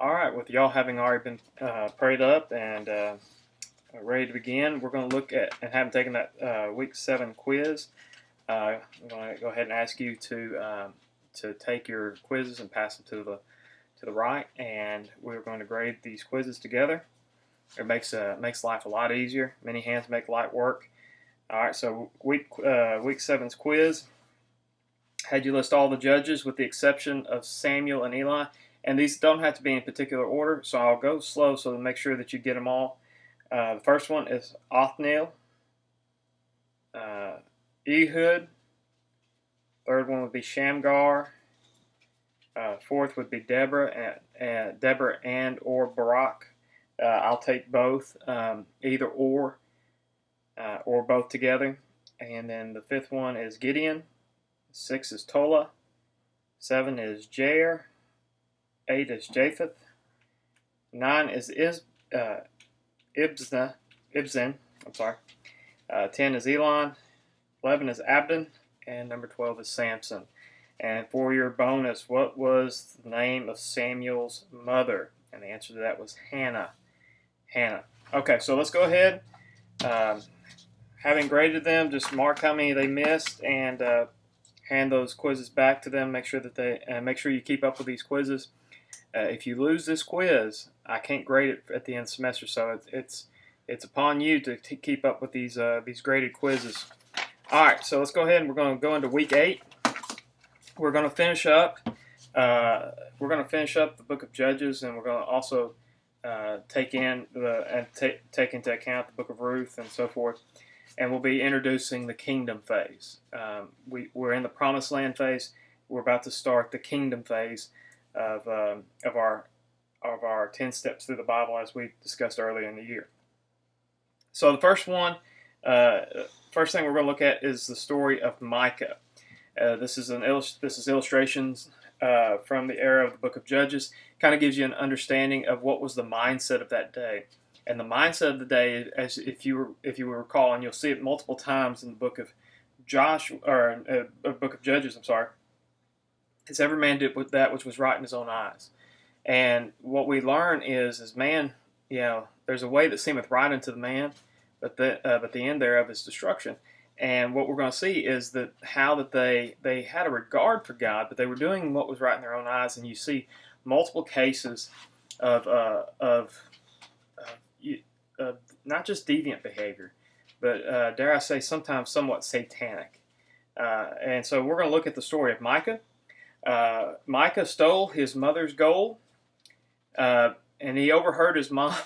All right, with y'all having already been prayed up and ready to begin, we're going to look at, and having taken that week 7 quiz, I'm going to go ahead and ask you to take your quizzes and pass them to the right, and we're going to grade these quizzes together. It makes life a lot easier. Many hands make light work. All right, so week 7's quiz had you list all the judges with the exception of Samuel and Eli. And these don't have to be in particular order, so I'll go slow so to make sure that you get them all. The first one is Othniel, Ehud. Third one would be Shamgar. Fourth would be Deborah and or Barak. I'll take both, either or both together. And then the fifth one is Gideon. 6 is Tola. 7 is Jair. 8 is Japheth. 9 is Ibzan. 10 is Elon. 11 is Abdon. And number 12 is Samson. And for your bonus, what was the name of Samuel's mother? And the answer to that was Hannah. Hannah. Okay, so let's go ahead. Having graded them, just mark how many they missed and hand those quizzes back to them. Make sure that make sure you keep up with these quizzes. If you lose this quiz, I can't grade it at the end of the semester, so it's upon you to keep up with these graded quizzes. All right, so let's go ahead and we're going to go into week 8. We're going to finish up. The book of Judges, and we're going to also take into account the book of Ruth and so forth. And we'll be introducing the kingdom phase. We're in the promised land phase. We're about to start the kingdom phase of our 10 steps through the Bible, as we discussed earlier in the year. So the first thing we're going to look at is the story of Micah. This is illustrations from the era of the book of Judges. Kind of gives you an understanding of what was the mindset of that day. And the mindset of the day, as if you recall, and you'll see it multiple times in the book of book of Judges. Is every man did with that which was right in his own eyes. And what we learn is man, there's a way that seemeth right unto the man, but the end thereof is destruction. And what we're going to see is that they had a regard for God, but they were doing what was right in their own eyes. And you see multiple cases of not just deviant behavior, but dare I say sometimes somewhat satanic. And so we're going to look at the story of Micah. Micah stole his mother's gold, and he overheard his mom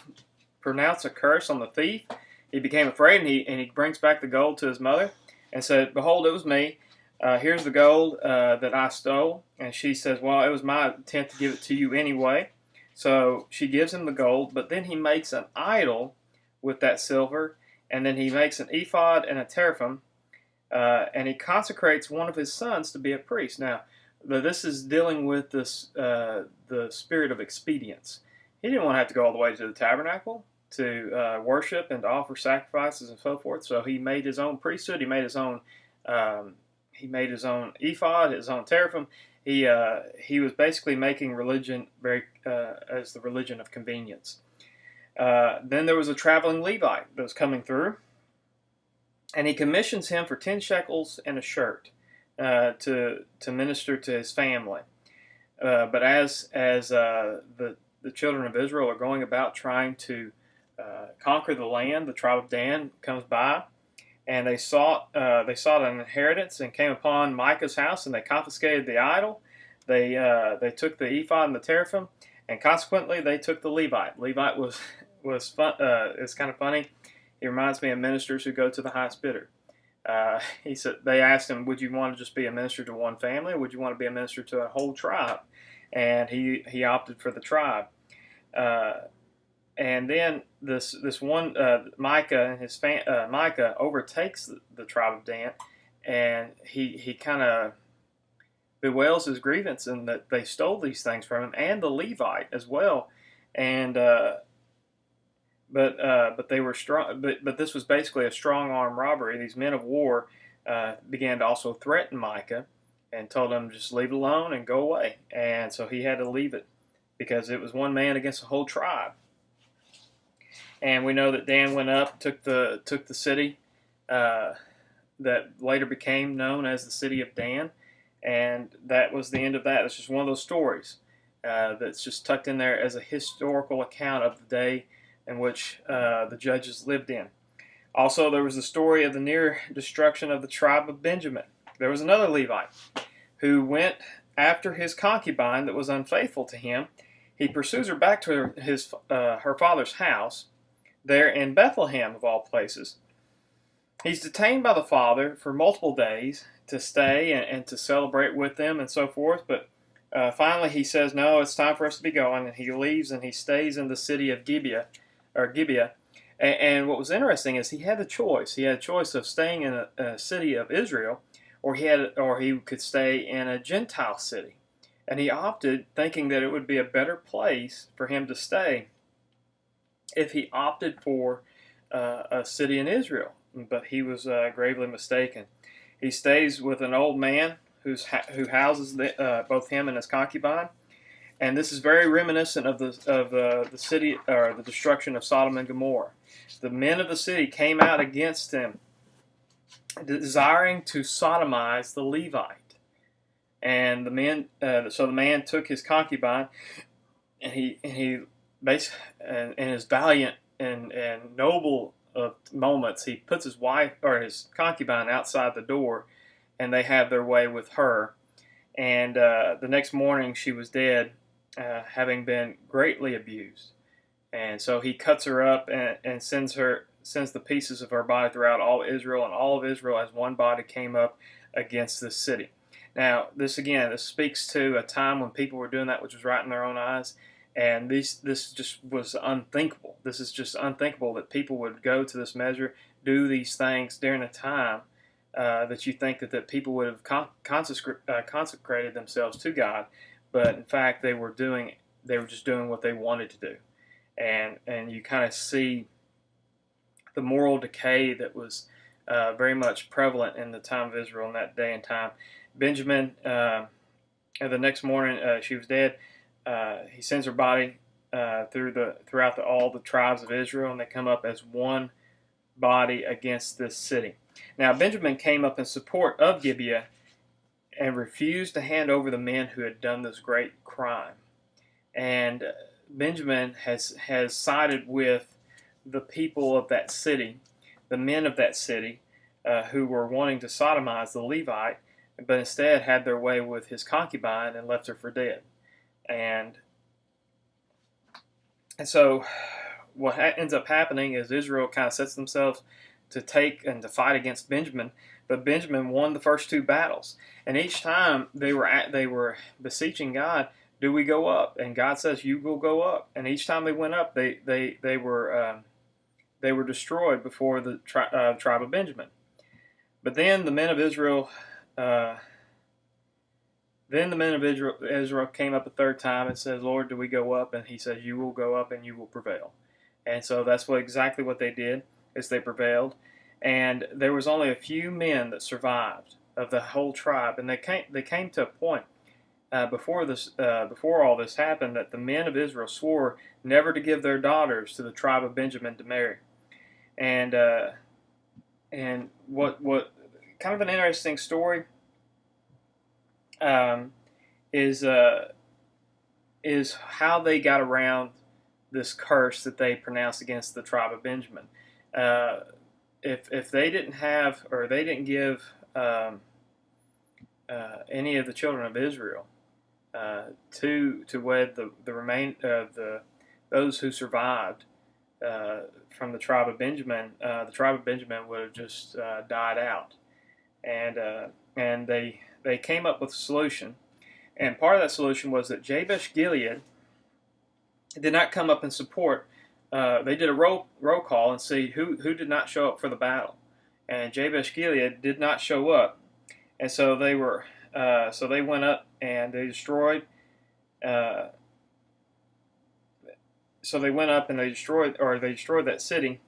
pronounce a curse on the thief. He became afraid, and he brings back the gold to his mother and said, "Behold, it was me. Here's the gold that I stole." And she says, "Well, it was my intent to give it to you anyway." So she gives him the gold, but then he makes an idol with that silver, and then he makes an ephod and a teraphim, and he consecrates one of his sons to be a priest. Now, this is dealing with this the spirit of expedience. He didn't want to have to go all the way to the tabernacle to worship and to offer sacrifices and so forth. So he made his own priesthood. He made his own ephod, his own teraphim. He was basically making religion very as the religion of convenience. Then there was a traveling Levite that was coming through, and he commissions him for 10 shekels and a shirt to minister to his family. But as the children of Israel are going about trying to conquer the land, the tribe of Dan comes by, and they sought an inheritance and came upon Micah's house, and they confiscated the idol. They took the ephod and the teraphim, and consequently they took the Levite. Levite was fun. It's kind of funny. He reminds me of ministers who go to the highest bidder. He said they asked him, "Would you want to just be a minister to one family, or would you want to be a minister to a whole tribe?" And he opted for the tribe. And then this one Micah and Micah overtakes the tribe of Dan, and he kind of bewails his grievance and that they stole these things from him and the Levite as well. And but they were strong. But this was basically a strong arm robbery. These men of war began to also threaten Micah and told him just leave it alone and go away. And so he had to leave it because it was one man against the whole tribe. And we know that Dan went up, took the city that later became known as the city of Dan, and that was the end of that. It's just one of those stories that's just tucked in there as a historical account of the day in which the judges lived in. Also, there was the story of the near destruction of the tribe of Benjamin. There was another Levite who went after his concubine that was unfaithful to him. He pursues her back to her father's house there in Bethlehem, of all places. He's detained by the father for multiple days to stay and to celebrate with them and so forth, but finally he says, no, it's time for us to be going, and he leaves and he stays in the city of Gibeah. And what was interesting is he had the choice. He had a choice of staying in a city of Israel, or he could stay in a Gentile city. And he opted, thinking that it would be a better place for him to stay if he opted for a city in Israel. But he was gravely mistaken. He stays with an old man who houses both him and his concubine, and this is very reminiscent of the city, or the destruction of Sodom and Gomorrah. The men of the city came out against him, desiring to sodomize the Levite, and the man took his concubine, and he in his valiant and noble of moments, he puts his wife or his concubine outside the door, and they have their way with her. And the next morning, she was dead, having been greatly abused. And so he cuts her up and sends the pieces of her body throughout all Israel, and all of Israel as one body came up against this city. Now, this speaks to a time when people were doing that which was right in their own eyes. And this just was unthinkable. This is just unthinkable that people would go to this measure, do these things during a time that you think that people would have consecrated themselves to God, but in fact they were just doing what they wanted to do, and you kind of see the moral decay that was very much prevalent in the time of Israel in that day and time. Benjamin, the next morning she was dead. He sends her body throughout all the tribes of Israel, and they come up as one body against this city. Now, Benjamin came up in support of Gibeah and refused to hand over the men who had done this great crime. And Benjamin has sided with the people of that city, the men of that city, who were wanting to sodomize the Levite, but instead had their way with his concubine and left her for dead. And so what ends up happening is Israel kind of sets themselves to take and to fight against Benjamin, but Benjamin won the first two battles, and each time they were beseeching God, do we go up? And God says, you will go up. And each time they went up, they were destroyed before the tribe of Benjamin. But then the men of Israel Israel came up a third time and says, Lord, do we go up? And he says, you will go up and you will prevail. And so that's exactly what they did, is they prevailed. And there was only a few men that survived of the whole tribe. And they came to a point before all this happened, that the men of Israel swore never to give their daughters to the tribe of Benjamin to marry. And what kind of an interesting story is how they got around this curse that they pronounced against the tribe of Benjamin. If they didn't have, or they didn't give any of the children of Israel to wed those who survived from the tribe of Benjamin, the tribe of Benjamin would have just died out. And they came up with a solution, and part of that solution was that Jabesh Gilead did not come up in support. They did a roll call and see who did not show up for the battle, and Jabesh Gilead did not show up, and so they went up and they destroyed. So they went up and they destroyed that city,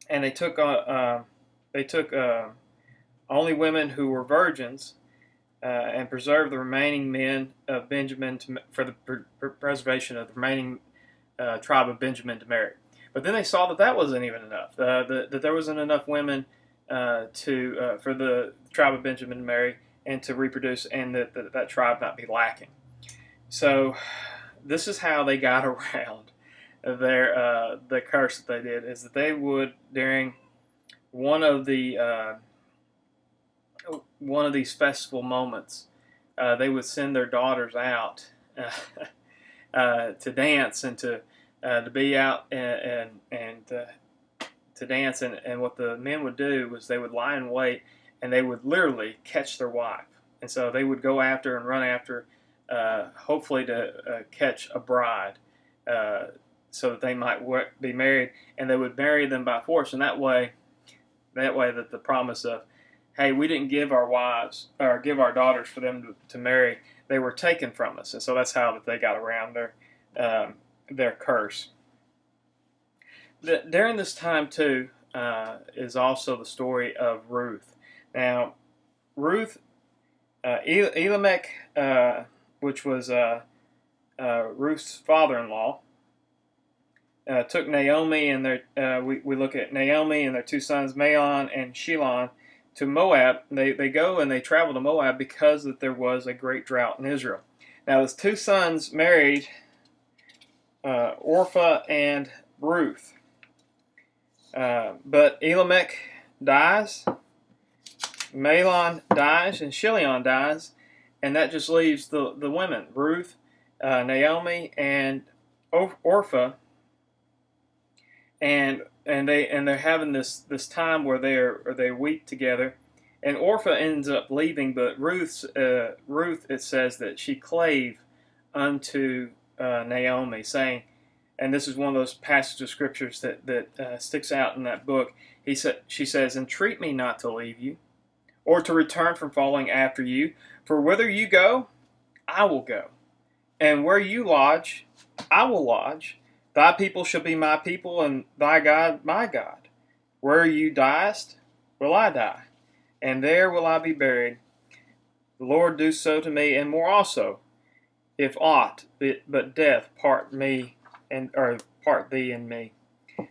and they took only women who were virgins, and preserve the remaining men of Benjamin for the preservation of the remaining tribe of Benjamin to marry. But then they saw that that wasn't even enough. That there wasn't enough women for the tribe of Benjamin to marry and to reproduce, and that tribe not be lacking. So this is how they got around the curse that they did, is that they would, during one of these festival moments, they would send their daughters out to dance and to be out and to dance. And what the men would do was they would lie in wait, and they would literally catch their wife. And so they would go after and run after, hopefully to catch a bride, so that they might be married, and they would marry them by force. And that way that the promise of, hey, we didn't give our wives or give our daughters for them to marry, they were taken from us. And so that's how that they got around their curse. During this time too is also the story of Ruth. Now, Ruth, Elimelech, which was Ruth's father-in-law, took Naomi and we look at Naomi and their two sons, Mahlon and Chilion, to Moab. They go and they travel to Moab because that there was a great drought in Israel. Now, his two sons married Orpah and Ruth. But Elimelech dies, Mahlon dies, and Chilion dies, and that just leaves the women, Ruth, Naomi, and Orpah, and they're having this time where they weep together, and Orpah ends up leaving, but Ruth, it says that she clave unto Naomi, saying, and this is one of those passages of scriptures that sticks out in that book. She says, "Entreat me not to leave you, or to return from following after you. For whither you go, I will go, and where you lodge, I will lodge. Thy people shall be my people, and thy God my God. Where you diest, will I die, and there will I be buried. The Lord do so to me, and more also, if aught but death part me, or part thee and me."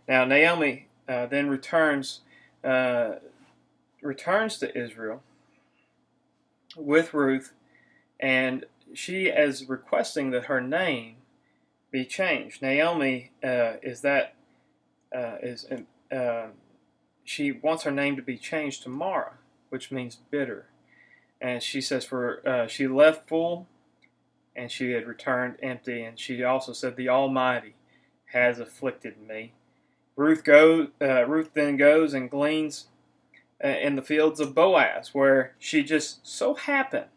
Now Naomi then returns to Israel with Ruth, and she is requesting that her name be changed. Naomi she wants her name to be changed to Mara, which means bitter, and she says she left full, and she had returned empty. And she also said, "The Almighty has afflicted me." Ruth then goes and gleans in the fields of Boaz, where she just so happened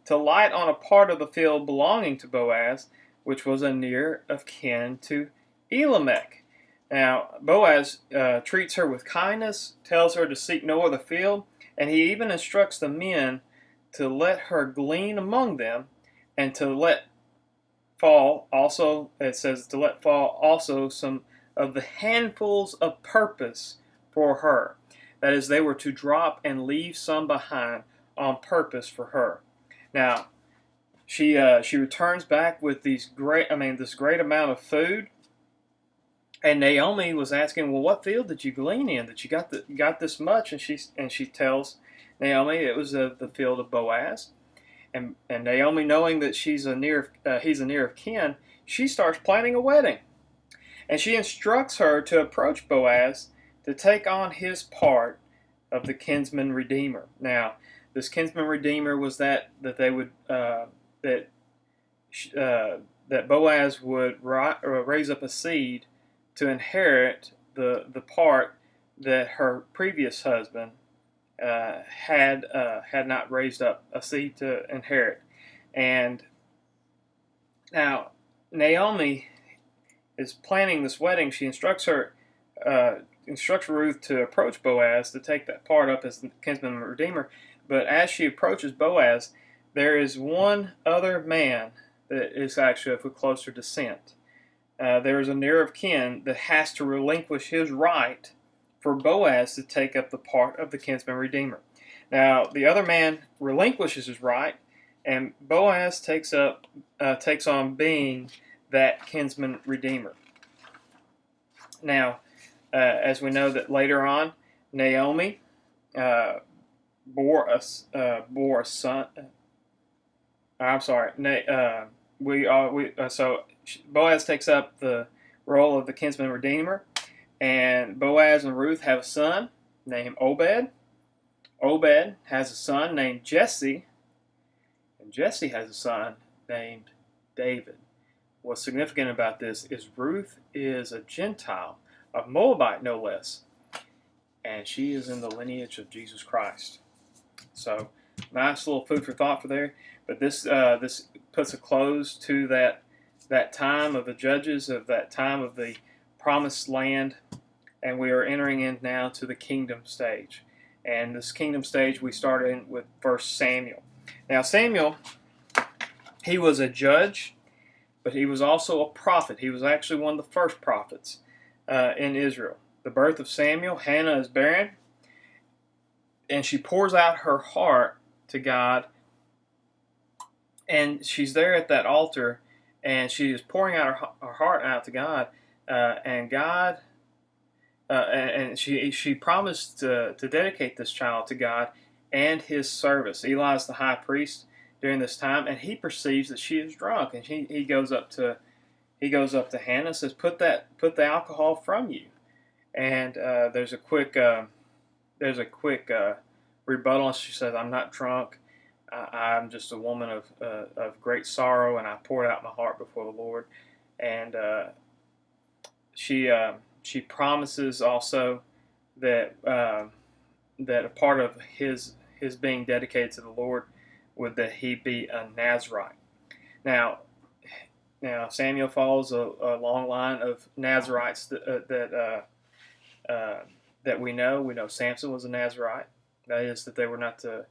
to light on a part of the field belonging to Boaz, which was a near of kin to Elimelech. Now, Boaz treats her with kindness, tells her to seek no other field, and he even instructs the men to let her glean among them, and to let fall also, it says, to let fall also some of the handfuls of purpose for her. That is, they were to drop and leave some behind on purpose for her. Now, she returns back with this great amount of food, and Naomi was asking, "Well, what field did you glean in that you got this much?" And she tells Naomi it was the field of Boaz, and Naomi, knowing that he's a near of kin, she starts planning a wedding, and she instructs her to approach Boaz to take on his part of the Kinsman Redeemer. Now, this Kinsman Redeemer was that Boaz would raise up a seed to inherit the part that her previous husband had not raised up a seed to inherit. And now Naomi is planning this wedding. She instructs Ruth to approach Boaz to take that part up as the Kinsman Redeemer. But as she approaches Boaz, there is one other man that is actually of a closer descent. There is a near of kin that has to relinquish his right for Boaz to take up the part of the Kinsman Redeemer. Now the other man relinquishes his right, and Boaz takes on being that kinsman redeemer. Now, as we know that later on, Naomi bore a son. I'm sorry. So Boaz takes up the role of the kinsman redeemer, and Boaz and Ruth have a son named Obed. Obed has a son named Jesse, and Jesse has a son named David. What's significant about this is Ruth is a Gentile, a Moabite no less, and she is in the lineage of Jesus Christ. So, nice little food for thought for there. But this puts a close to that time of the judges, of that time of the promised land, and we are entering in now to the kingdom stage. And this kingdom stage we start in with 1 Samuel. Now Samuel, he was a judge, but he was also a prophet. He was actually one of the first prophets in Israel. The birth of Samuel, Hannah is barren, and she pours out her heart to God. And she's there at that altar, and she is pouring out her heart out to God. And God, and she promised to dedicate this child to God and His service. Eli is the high priest during this time, and he perceives that she is drunk, and he goes up to Hannah and says, "Put the alcohol from you." And there's a quick rebuttal. She says, "I'm not drunk. I'm just a woman of great sorrow, and I poured out my heart before the Lord." And she promises also that a part of his being dedicated to the Lord would that he be a Nazirite. Now Samuel follows a long line of Nazirites that we know. We know Samson was a Nazirite. That is, that they were not to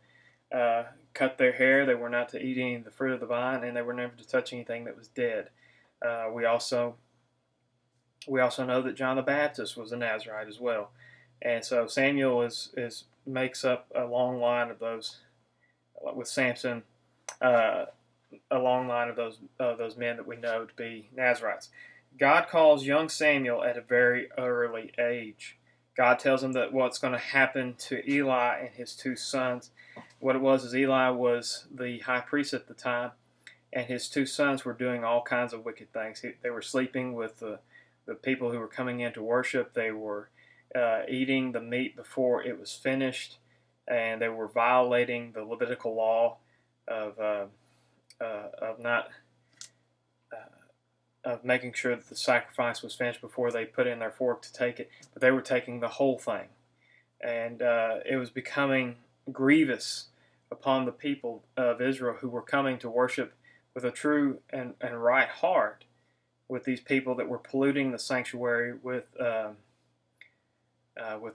cut their hair, they were not to eat any of the fruit of the vine, and they were never to touch anything that was dead. We also know that John the Baptist was a Nazirite as well. And so Samuel makes up a long line of those, with Samson, a long line of those men that we know to be Nazirites. God calls young Samuel at a very early age. God tells him that what's going to happen to Eli and his two sons. What it was is Eli was the high priest at the time, and his two sons were doing all kinds of wicked things. They were sleeping with the people who were coming in to worship. They were eating the meat before it was finished, and they were violating the Levitical law of making sure that the sacrifice was finished before they put in their fork to take it. But they were taking the whole thing, and it was becoming grievous upon the people of Israel who were coming to worship with a true and right heart, with these people that were polluting the sanctuary with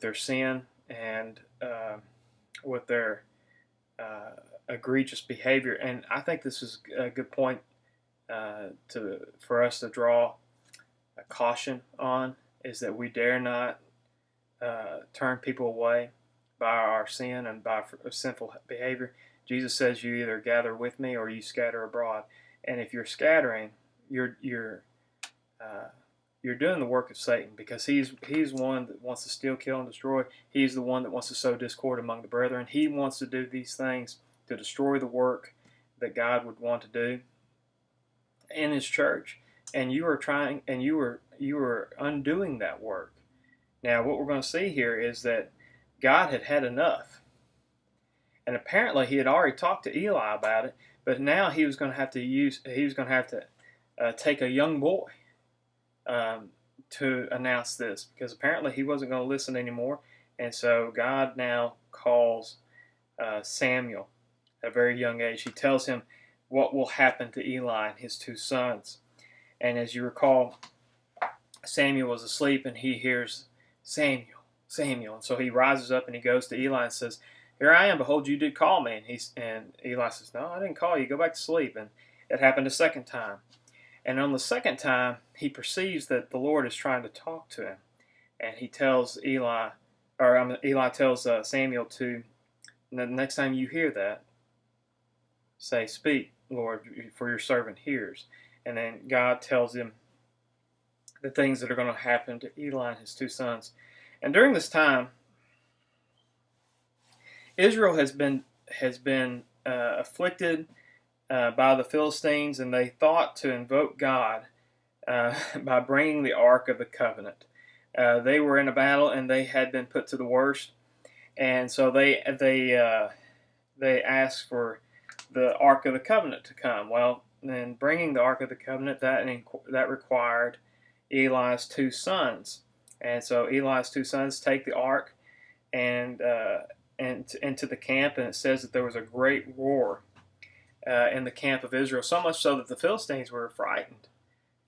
their sin and with their egregious behavior. And I think this is a good point for us to draw a caution on, is that we dare not turn people away by our sin and by sinful behavior. Jesus says, "You either gather with me or you scatter abroad." And if you're scattering, you're doing the work of Satan, because he's one that wants to steal, kill, and destroy. He's the one that wants to sow discord among the brethren. He wants to do these things to destroy the work that God would want to do in His church. And you are trying, and you are undoing that work. Now, what we're going to see here is that God had enough, and apparently He had already talked to Eli about it. But now He was going to have to take a young boy to announce this, because apparently he wasn't going to listen anymore. And so God now calls Samuel at a very young age. He tells him what will happen to Eli and his two sons. And as you recall, Samuel was asleep, and he hears, "Samuel, Samuel." And so he rises up and he goes to Eli and says, "Here I am, behold, you did call me." And Eli says, "No, I didn't call you. Go back to sleep." And it happened a second time. And on the second time, he perceives that the Lord is trying to talk to him. And he tells Eli tells Samuel to And the next time you hear that, say, "Speak, Lord, for your servant hears." And then God tells him the things that are going to happen to Eli and his two sons. And during this time, Israel has been afflicted by the Philistines, and they thought to invoke God by bringing the Ark of the Covenant. They were in a battle, and they had been put to the worst, and so they asked for the Ark of the Covenant to come. Well, then bringing the Ark of the Covenant, that required Eli's two sons, and so Eli's two sons take the Ark and into the camp, and it says that there was a great roar in the camp of Israel, so much so that the Philistines were frightened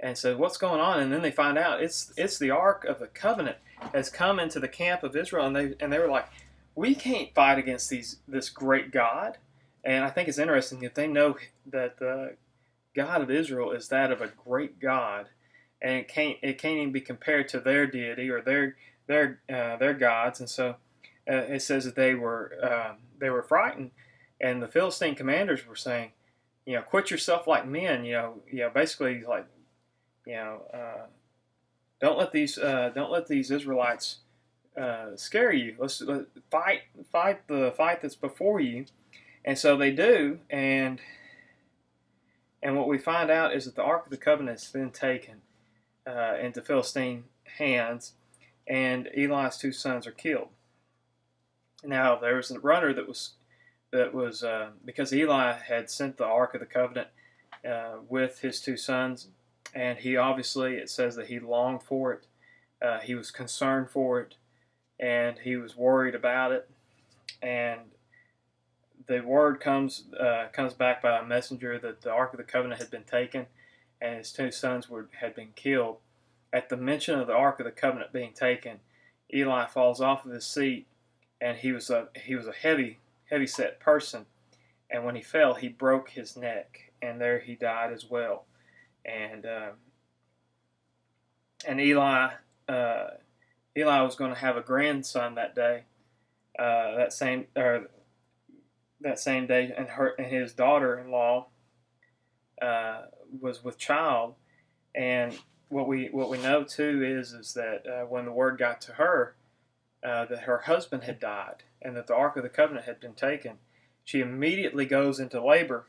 and said, "What's going on?" And then they find out it's the Ark of the Covenant has come into the camp of Israel, and they were like, "We can't fight against this great God." And I think it's interesting that they know that the God of Israel is that of a great God, and it can't even be compared to their deity or their gods. And so it says that they were frightened, and the Philistine commanders were saying, "Quit yourself like men." Basically like, don't let these Israelites scare you. Let's fight the fight that's before you. And so they do, and what we find out is that the Ark of the Covenant has been taken into Philistine hands, and Eli's two sons are killed. Now there was a runner that was because Eli had sent the Ark of the Covenant with his two sons, and he obviously, it says that he longed for it, he was concerned for it, and he was worried about it. And the word comes back by a messenger that the Ark of the Covenant had been taken, and his two sons had been killed. At the mention of the Ark of the Covenant being taken, Eli falls off of his seat, and he was a heavy set person, and when he fell, he broke his neck, and there he died as well. And Eli was going to have a grandson that day, that same day, and his daughter-in-law was with child. And what we know too is that when the word got to her that her husband had died and that the Ark of the Covenant had been taken, she immediately goes into labor,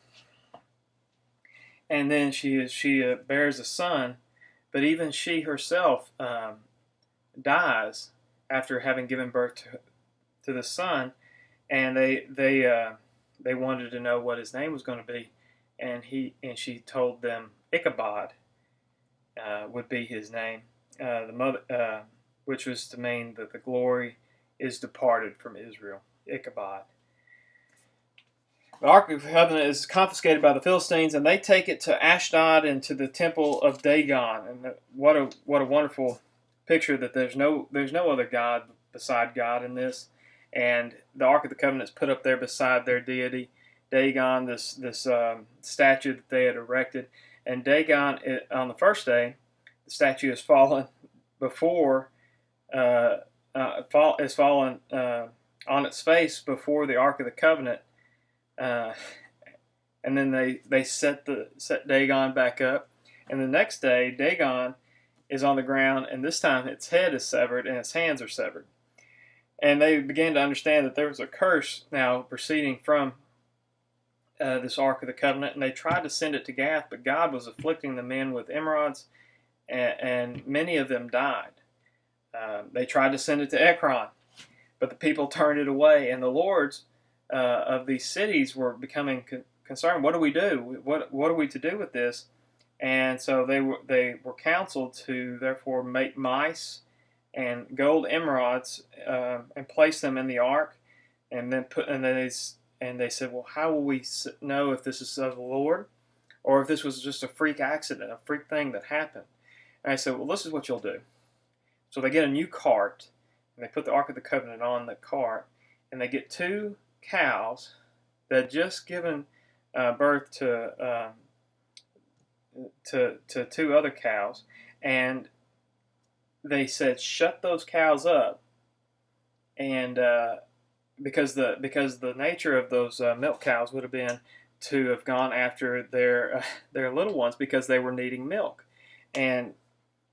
and then she bears a son. But even she herself dies after having given birth to the son, and they wanted to know what his name was going to be, and she told them Ichabod would be his name, the mother, which was to mean that the glory is departed from Israel. Ichabod. The Ark of the Covenant is confiscated by the Philistines, and they take it to Ashdod and to the temple of Dagon. And what a wonderful picture that there's no other god beside God in this. And the Ark of the Covenant is put up there beside their deity, Dagon, this statue that they had erected. And Dagon, on the first day, the statue has fallen before has fallen on its face before the Ark of the Covenant. And then they set Dagon back up, and the next day Dagon is on the ground, and this time its head is severed and its hands are severed. And they began to understand that there was a curse now proceeding from this Ark of the Covenant, and they tried to send it to Gath, but God was afflicting the men with emerods, and many of them died. They tried to send it to Ekron, but the people turned it away, and the lords of these cities were becoming concerned. What do we do? What are we to do with this? And so they were counseled to therefore make mice and gold emerods and place them in the ark, and they said, well, how will we know if this is of the Lord, or if this was just a freak accident, a freak thing that happened? And I said, well, this is what you'll do. So they get a new cart, and they put the Ark of the Covenant on the cart, and they get 2 cows that had just given birth to 2 other cows, and they said, shut those cows up and because the nature of those milk cows would have been to have gone after their little ones because they were needing milk, and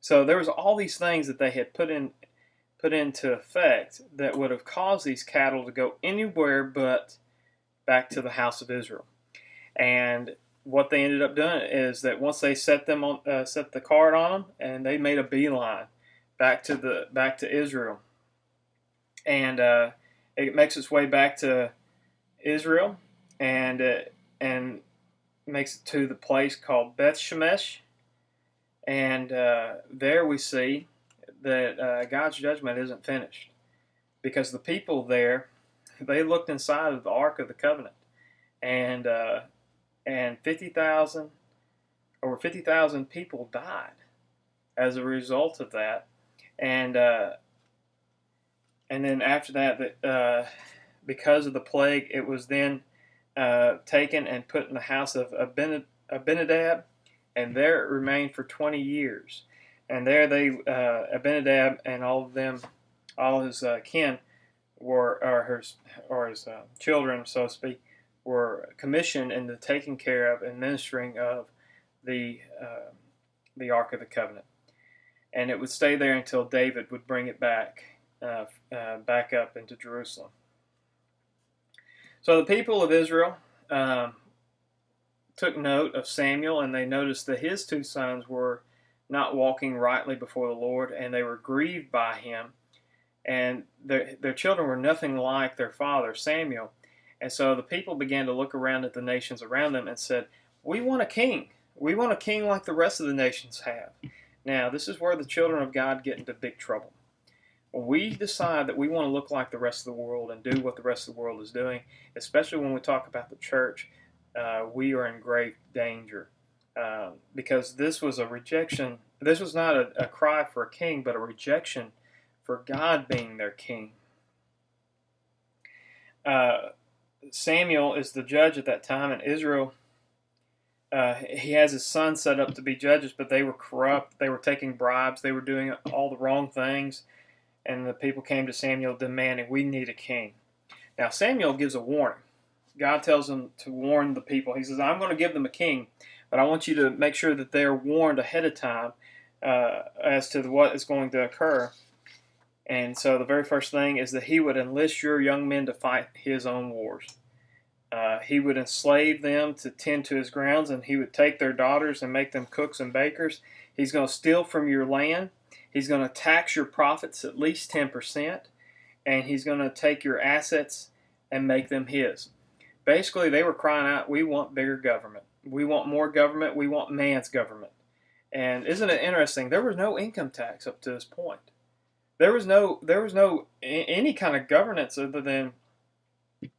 so there was all these things that they had put into effect that would have caused these cattle to go anywhere but back to the house of Israel. And what they ended up doing is that once they set the cart on them, and they made a beeline back to Israel, and it makes its way back to Israel, and makes it to the place called Beth Shemesh, and there we see that God's judgment isn't finished, because the people there, they looked inside of the Ark of the Covenant, and 50,000 over 50,000 people died as a result of that, and then after that, because of the plague, it was then taken and put in the house of Abinadab, and there it remained for 20 years. And there Abinadab and all his kin or his children, so to speak, were commissioned into taking care of and ministering of the Ark of the Covenant. And it would stay there until David would bring it back up into Jerusalem. So the people of Israel took note of Samuel, and they noticed that his two sons were not walking rightly before the Lord, and they were grieved by him. And their children were nothing like their father, Samuel. And so the people began to look around at the nations around them and said, "We want a king. We want a king like the rest of the nations have." Now, this is where the children of God get into big trouble. When we decide that we want to look like the rest of the world and do what the rest of the world is doing, especially when we talk about the church, we are in grave danger. Because this was a rejection. This was not a cry for a king, but a rejection for God being their king. Samuel is the judge at that time, and Israel, he has his son set up to be judges, but they were corrupt. They were taking bribes. They were doing all the wrong things. And the people came to Samuel demanding, "We need a king." Now Samuel gives a warning. God tells him to warn the people. He says, "I'm going to give them a king, but I want you to make sure that they're warned ahead of time as to what is going to occur." And so the very first thing is that he would enlist your young men to fight his own wars. He would enslave them to tend to his grounds, and he would take their daughters and make them cooks and bakers. He's going to steal from your land. He's going to tax your profits at least 10%, and he's going to take your assets and make them his. Basically, they were crying out, "We want bigger government. We want more government. We want man's government." And isn't it interesting? There was no income tax up to this point. There was no any kind of governance other than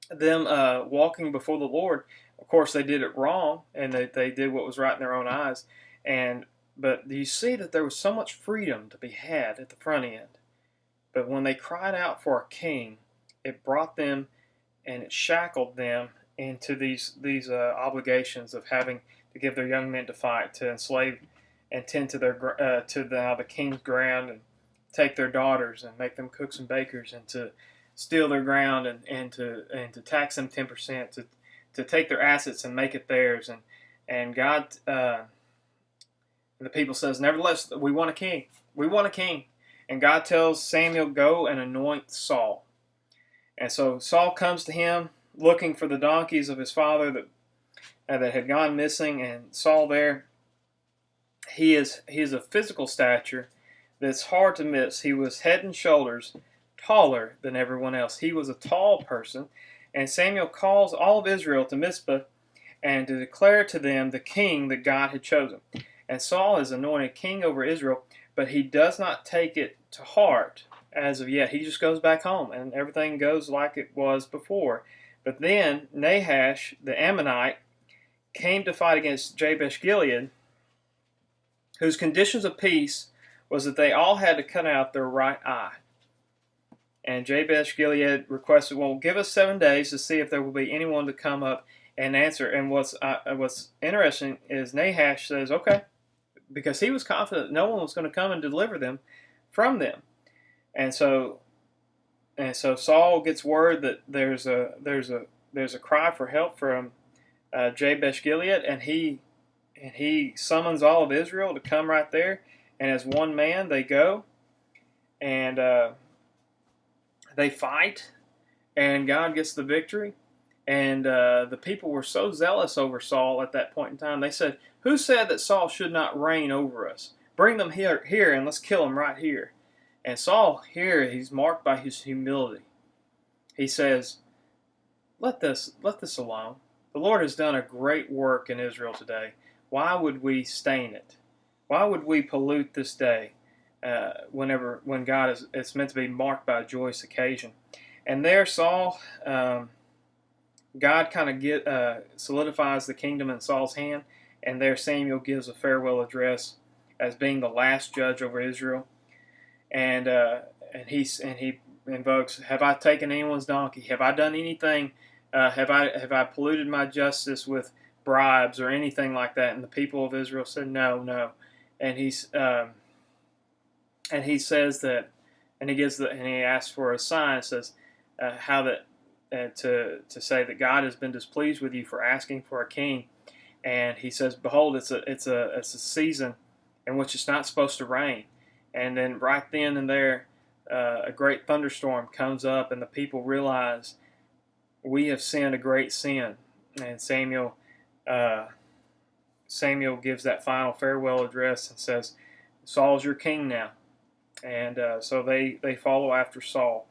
them walking before the Lord. Of course, they did it wrong, and they did what was right in their own eyes. But you see that there was so much freedom to be had at the front end. But when they cried out for a king, it brought them and it shackled them into these obligations of having to give their young men to fight, to enslave and tend to the king's ground, and take their daughters and make them cooks and bakers, and to steal their ground and to tax them 10%, to take their assets and make it theirs. And God. The people says, "Nevertheless, we want a king. We want a king." And God tells Samuel, "Go and anoint Saul." And so Saul comes to him looking for the donkeys of his father that had gone missing. And Saul there, he is a physical stature that's hard to miss. He was head and shoulders taller than everyone else. He was a tall person. And Samuel calls all of Israel to Mizpah and to declare to them the king that God had chosen. And Saul is anointed king over Israel, but he does not take it to heart as of yet. He just goes back home, and everything goes like it was before. But then Nahash, the Ammonite, came to fight against Jabesh Gilead, whose conditions of peace was that they all had to cut out their right eye. And Jabesh Gilead requested, "Well, give us 7 days to see if there will be anyone to come up and answer." And what's interesting is Nahash says, "Okay," because he was confident no one was going to come and deliver them from them. And so And so Saul gets word that there's a cry for help from Jabesh Gilead, and he summons all of Israel to come right there. And as one man, they go and they fight, and God gets the victory. And the people were so zealous over Saul at that point in time. They said, "Who said that Saul should not reign over us? Bring them here, and let's kill him right here." And Saul here, he's marked by his humility. He says, let this alone. The Lord has done a great work in Israel today. Why would we stain it? Why would we pollute this day when God it's meant to be marked by a joyous occasion? And there Saul, God kind of solidifies the kingdom in Saul's hand, and there Samuel gives a farewell address as being the last judge over Israel. And he invokes, "Have I taken anyone's donkey? Have I done anything? Have I polluted my justice with bribes or anything like that?" And the people of Israel said, "No, no." And he says that, and he asks for a sign. It says how that to say that God has been displeased with you for asking for a king. And he says, "Behold, it's a season in which it's not supposed to rain." And then right then and there, a great thunderstorm comes up, and the people realize, we have sinned a great sin. And Samuel gives that final farewell address and says, "Saul's your king now." And so they follow after Saul.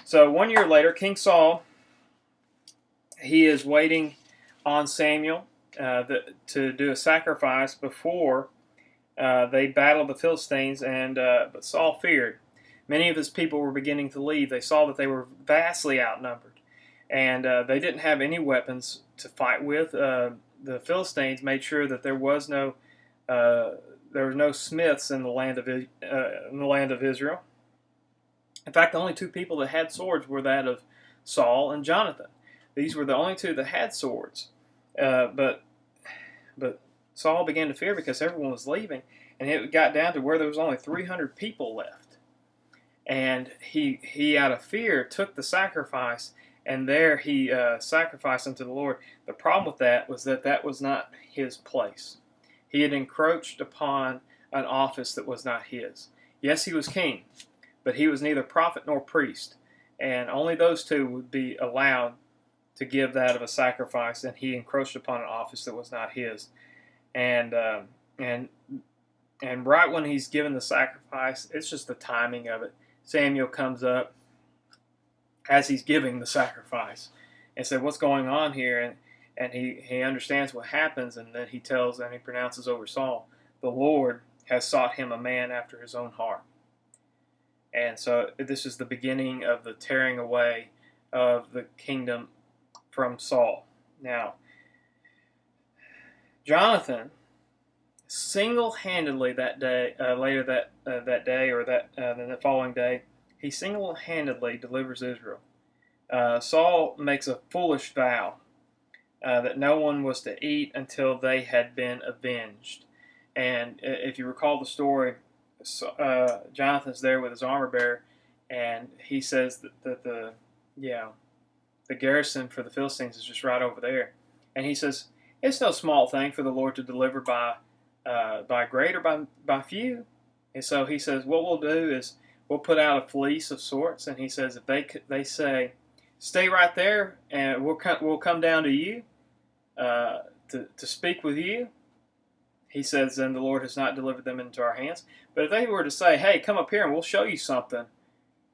So 1 year later, King Saul, he is waiting on Samuel to do a sacrifice before they battled the Philistines, but Saul feared. Many of his people were beginning to leave. They saw that they were vastly outnumbered, and they didn't have any weapons to fight with. The Philistines made sure that there were no smiths in the land of Israel. In fact, the only two people that had swords were that of Saul and Jonathan. These were the only two that had swords. But Saul began to fear because everyone was leaving, and it got down to where there was only 300 people left. And he out of fear took the sacrifice, and there he sacrificed unto the Lord. The problem with that was that was not his place. He had encroached upon an office that was not his. Yes, he was king, but he was neither prophet nor priest, and only those two would be allowed to give that of a sacrifice, and he encroached upon an office that was not his. And right when he's given the sacrifice, it's just the timing of it. Samuel comes up as he's giving the sacrifice and said, "What's going on here?" And he understands what happens, and then he pronounces over Saul, "The Lord has sought him a man after his own heart." And so this is the beginning of the tearing away of the kingdom from Saul. Now, Jonathan single-handedly that day, that day or the following day, he single-handedly delivers Israel. Saul makes a foolish vow that no one was to eat until they had been avenged. And if you recall the story, Jonathan's there with his armor bearer, and he says that the garrison for the Philistines is just right over there. And he says, "It's no small thing for the Lord to deliver by great or by few." And so he says, what we'll do is we'll put out a fleece of sorts. And he says, if they say, "Stay right there, and we'll come down to you to speak with you," he says, "then the Lord has not delivered them into our hands. But if they were to say, 'Hey, come up here and we'll show you something,'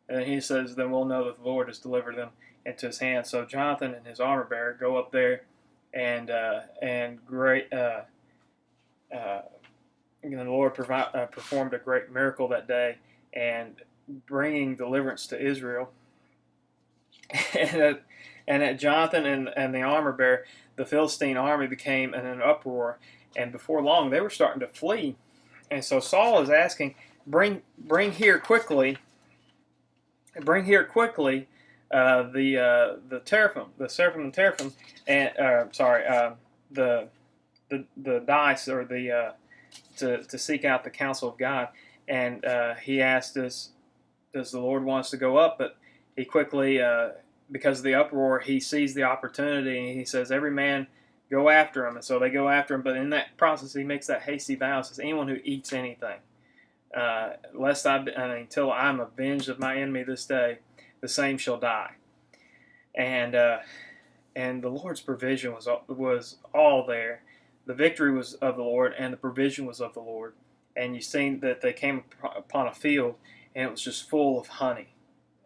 and he says, then we'll know that the Lord has delivered them into his hands." So Jonathan and his armor bearer go up there, and the Lord performed a great miracle that day, and bringing deliverance to Israel. and at Jonathan and the armor bearer, the Philistine army became in an uproar, and before long they were starting to flee. And so Saul is asking, bring here quickly the teraphim, the seraphim and teraphim, and the dice, or to seek out the counsel of God. And he asked, does the Lord want us to go up? But he quickly, because of the uproar, he sees the opportunity and he says, every man go after him. And so they go after him. But in that process, he makes that hasty vow. Says, anyone who eats anything, lest until I'm avenged of my enemy this day, the same shall die. And the Lord's provision was all there. The victory was of the Lord, and the provision was of the Lord. And you see that they came upon a field, and it was just full of honey.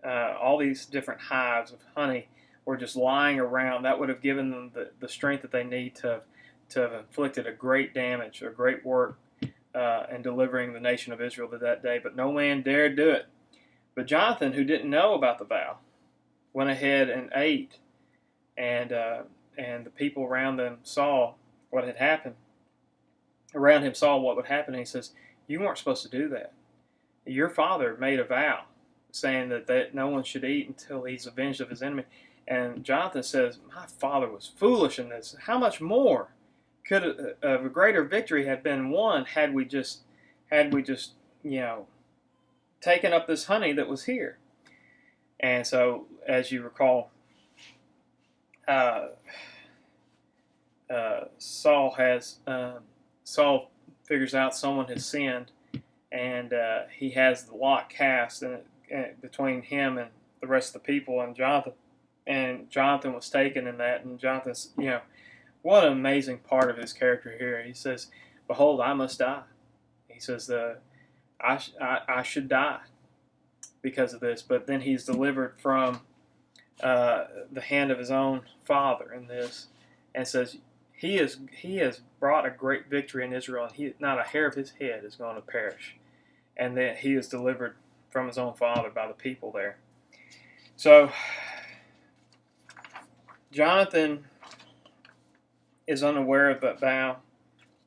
All these different hives of honey were just lying around. That would have given them the strength that they need to have inflicted a great damage or great work in delivering the nation of Israel to that day. But no man dared do it. But Jonathan, who didn't know about the vow, went ahead and ate, and the people around them saw what had happened. Around him saw what would happen, and he says, you weren't supposed to do that. Your father made a vow saying that no one should eat until he's avenged of his enemy. And Jonathan says, my father was foolish in this. How much more could a greater victory have been won had we just taken up this honey that was here? And so, as you recall, Saul figures out someone has sinned, and he has the lot cast between him and the rest of the people and Jonathan. And Jonathan was taken in that, and Jonathan's, what an amazing part of his character here. He says, behold, I must die. He says, I should die because of this. But then he's delivered from the hand of his own father in this, and says, he has brought a great victory in Israel, and not a hair of his head is going to perish. And that he is delivered from his own father by the people there. So Jonathan is unaware of that vow,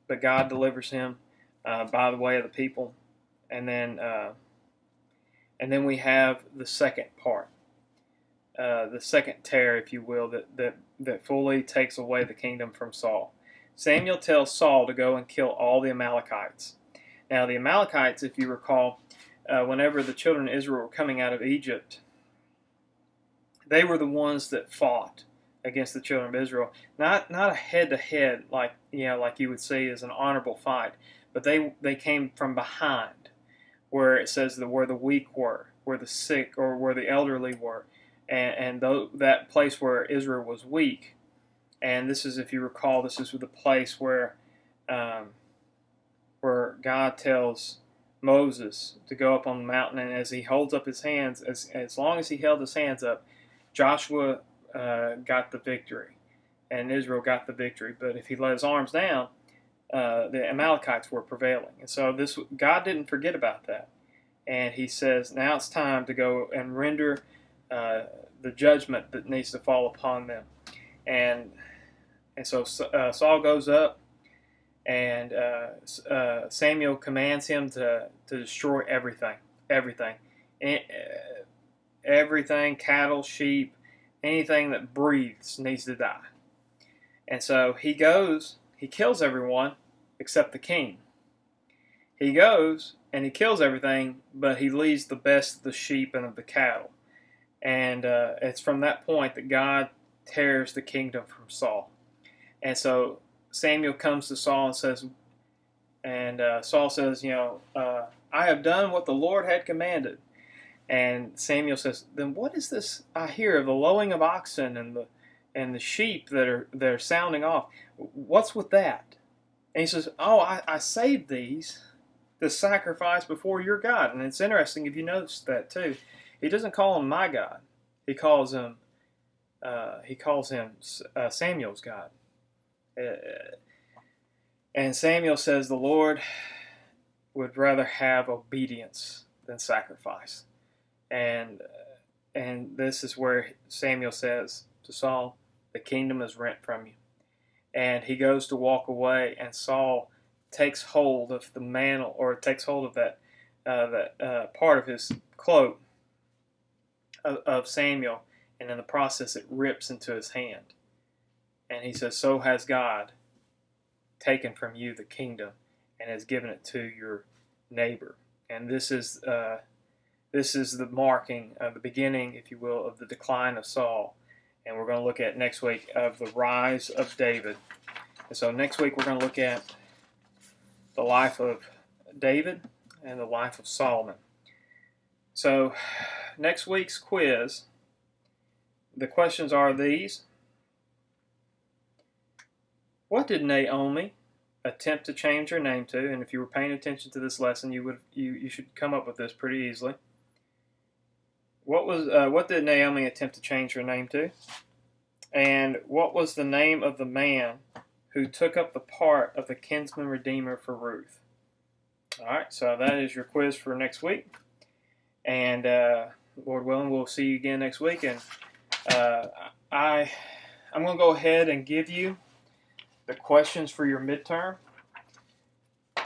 but God delivers him by the way of the people. And then we have the second part, the second tear, if you will, that fully takes away the kingdom from Saul. Samuel tells Saul to go and kill all the Amalekites. Now, the Amalekites, if you recall, whenever the children of Israel were coming out of Egypt, they were the ones that fought against the children of Israel. Not a head-to-head like you would see as an honorable fight, but they came from behind, where it says where the weak were, where the sick or where the elderly were, and that place where Israel was weak. And this is, if you recall, this is the place where God tells Moses to go up on the mountain, and as he holds up his hands, as long as he held his hands up, Joshua got the victory, and Israel got the victory. But if he let his arms down, the Amalekites were prevailing. And so God didn't forget about that. And he says, now it's time to go and render the judgment that needs to fall upon them. And so Saul goes up, and Samuel commands him to destroy everything, cattle, sheep, anything that breathes needs to die. And so he goes, he kills everyone except the king. He goes and he kills everything, but he leaves the best of the sheep and of the cattle. And it's from that point that God tears the kingdom from Saul. And so Samuel comes to Saul and says, Saul says, I have done what the Lord had commanded. And Samuel says, then what is this I hear of the lowing of oxen and the sheep that are sounding off? What's with that? And he says, I saved these to sacrifice before your God. And it's interesting if you notice that too. He doesn't call him my God. He calls him Samuel's God. And Samuel says the Lord would rather have obedience than sacrifice. And this is where Samuel says to Saul, the kingdom is rent from you. And he goes to walk away, and Saul takes hold of the mantle, or takes hold of that part of his cloak of Samuel, and in the process it rips into his hand. And he says, so has God taken from you the kingdom and has given it to your neighbor. And this is this is the marking of the beginning, if you will, of the decline of Saul. And we're going to look at next week of the rise of David. And so next week we're going to look at the life of David and the life of Solomon. So next week's quiz, the questions are these. What did Naomi attempt to change her name to? And if you were paying attention to this lesson, you should come up with this pretty easily. What did Naomi attempt to change her name to? And what was the name of the man who took up the part of the Kinsman Redeemer for Ruth? All right, so that is your quiz for next week. And Lord willing, we'll see you again next week. And I'm going to go ahead and give you the questions for your midterm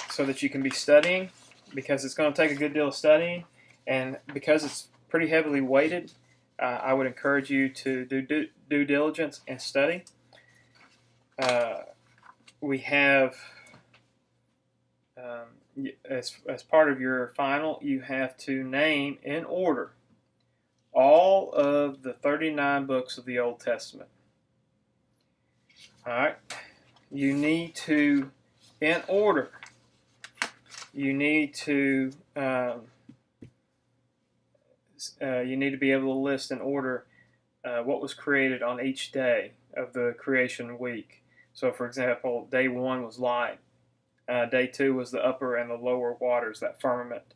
so that you can be studying, because it's going to take a good deal of studying. And because it's pretty heavily weighted, I would encourage you to do due diligence and study. We have, as part of your final, you have to name in order all of the 39 books of the Old Testament. All right. You need to, in order, you need to be able to list in order what was created on each day of the creation week. So, for example, day 1 was light. Day 2 was the upper and the lower waters, that firmament.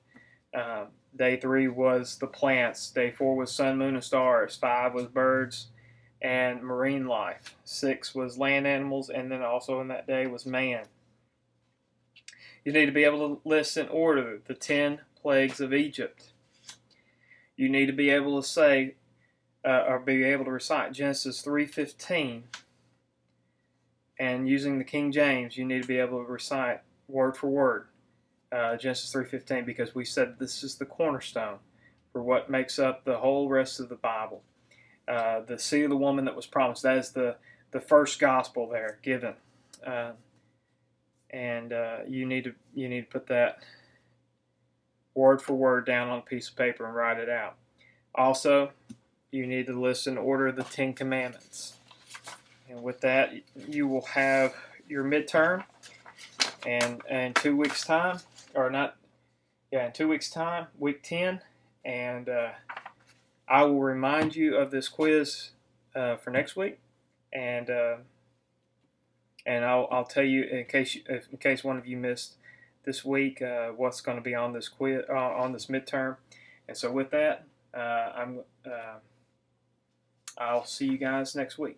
Day 3 was the plants. Day 4 was sun, moon, and stars. 5 was birds and marine life. 6 was land animals, and then also in that day was man. You need to be able to list in order the 10 plagues of Egypt. You need to be able to say, or be able to recite Genesis 3:15. And using the King James, you need to be able to recite word for word Genesis 3:15, because we said this is the cornerstone for what makes up the whole rest of the Bible. The seed of the woman that was promised, that is the first gospel there given. And you need to put that word for word down on a piece of paper and write it out. Also, you need to list in order the 10 Commandments. And with that, you will have your midterm. And in 2 weeks' time, in 2 weeks' time, week 10. And I will remind you of this quiz for next week. And I'll tell you in case one of you missed this week what's going to be on this quiz on this midterm. And so with that, I'll see you guys next week.